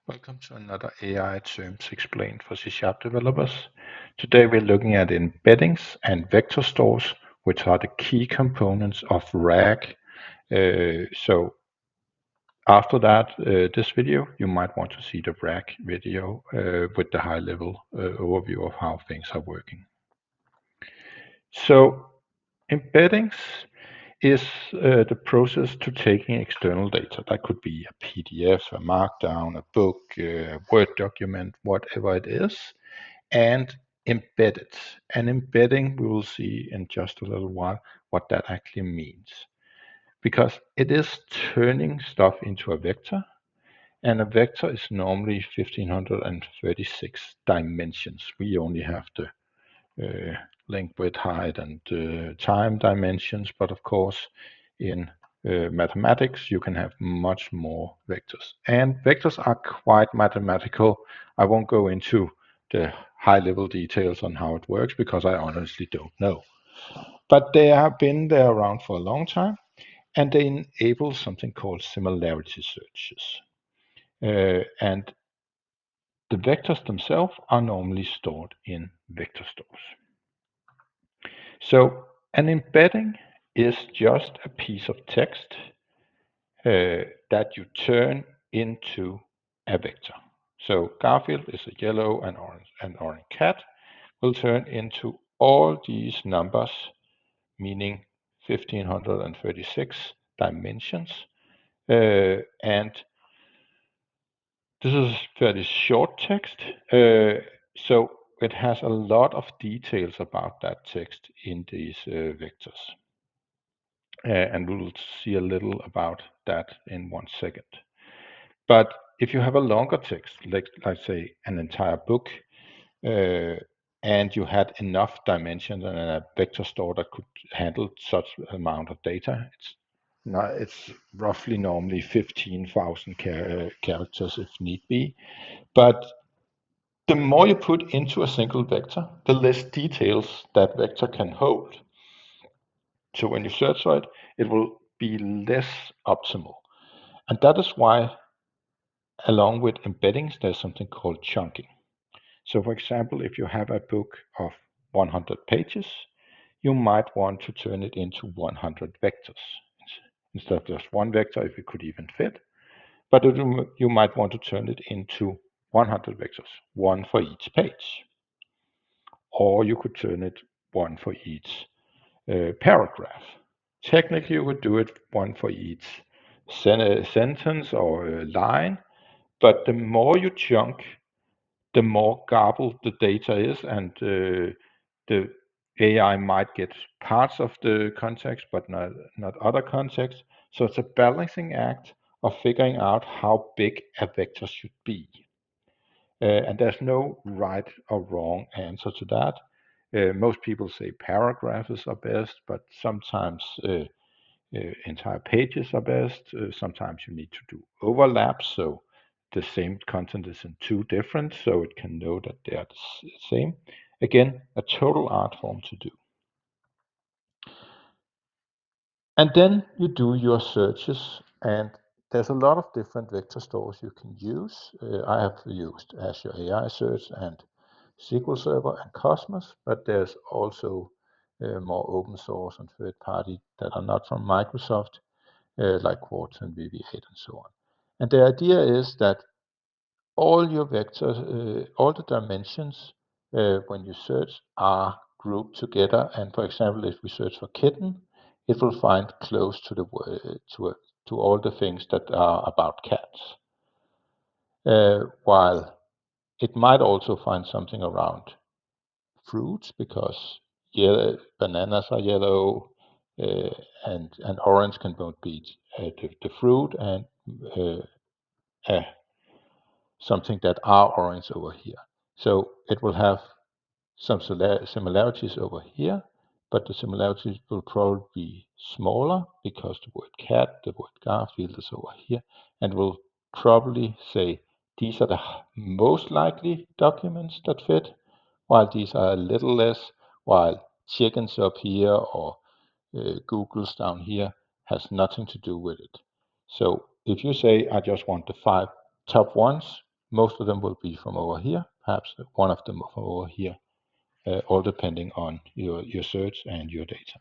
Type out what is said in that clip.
Welcome to another AI Terms Explained for C# developers. Today we're looking at embeddings and vector stores, which are the key components of RAG. So after that, this video, you might want to see the RAG video with the high-level overview of how things are working. So embeddings is the process to taking external data. That could be a PDF, a Markdown, a book, a Word document, whatever it is, and embed it. And embedding, we will see in just a little while what that actually means. Because it is turning stuff into a vector, and a vector is normally 1536 dimensions. We only have the length, width, height, and time dimensions. But of course, in mathematics, you can have much more vectors. And vectors are quite mathematical. I won't go into the high-level details on how it works because I honestly don't know. But they have been there around for a long time, and they enable something called similarity searches. And the vectors themselves are normally stored in vector stores. So an embedding is just a piece of text that you turn into a vector. So Garfield is a yellow and orange cat will turn into all these numbers, meaning 1536 dimensions. And this is fairly short text. So it has a lot of details about that text in these vectors. And we will see a little about that in 1 second. But if you have a longer text, like say an entire book, and you had enough dimensions and a vector store that could handle such amount of data, it's roughly normally 15,000 characters if need be. But the more you put into a single vector, the less details that vector can hold. So when you search for it, it will be less optimal. And that is why, along with embeddings, there's something called chunking. So for example, if you have a book of 100 pages, you might want to turn it into 100 vectors. Instead of just one vector, if it could even fit. But you might want to turn it into 100 vectors, one for each page. Or you could turn it one for each paragraph. Technically, you would do it one for each sentence or line, but the more you chunk, the more garbled the data is, and the AI might get parts of the context, but not other context. So it's a balancing act of figuring out how big a vector should be. And there's no right or wrong answer to that. Most people say paragraphs are best, but sometimes entire pages are best. Sometimes you need to do overlaps, so the same content is in two different, so it can know that they are the same. Again, a total art form to do. And then you do your searches, and there's a lot of different vector stores you can use. I have used Azure AI Search and SQL Server and Cosmos, but there's also more open source and third party that are not from Microsoft, like Quartz and VV8 and so on. And the idea is that all your vectors, all the dimensions when you search are grouped together. And for example, if we search for kitten, it will find close to the to all the things that are about cats. While it might also find something around fruits, because bananas are yellow, and orange can both be the fruit and something that are orange over here. So it will have some similarities over here, but the similarities will probably be smaller because the word cat, the word Garfield is over here, and will probably say these are the most likely documents that fit, while these are a little less, while chickens up here or Google's down here has nothing to do with it. So if you say, I just want the 5 top ones, Most of them will be from over here, perhaps one of them from over here, all depending on your search and your data.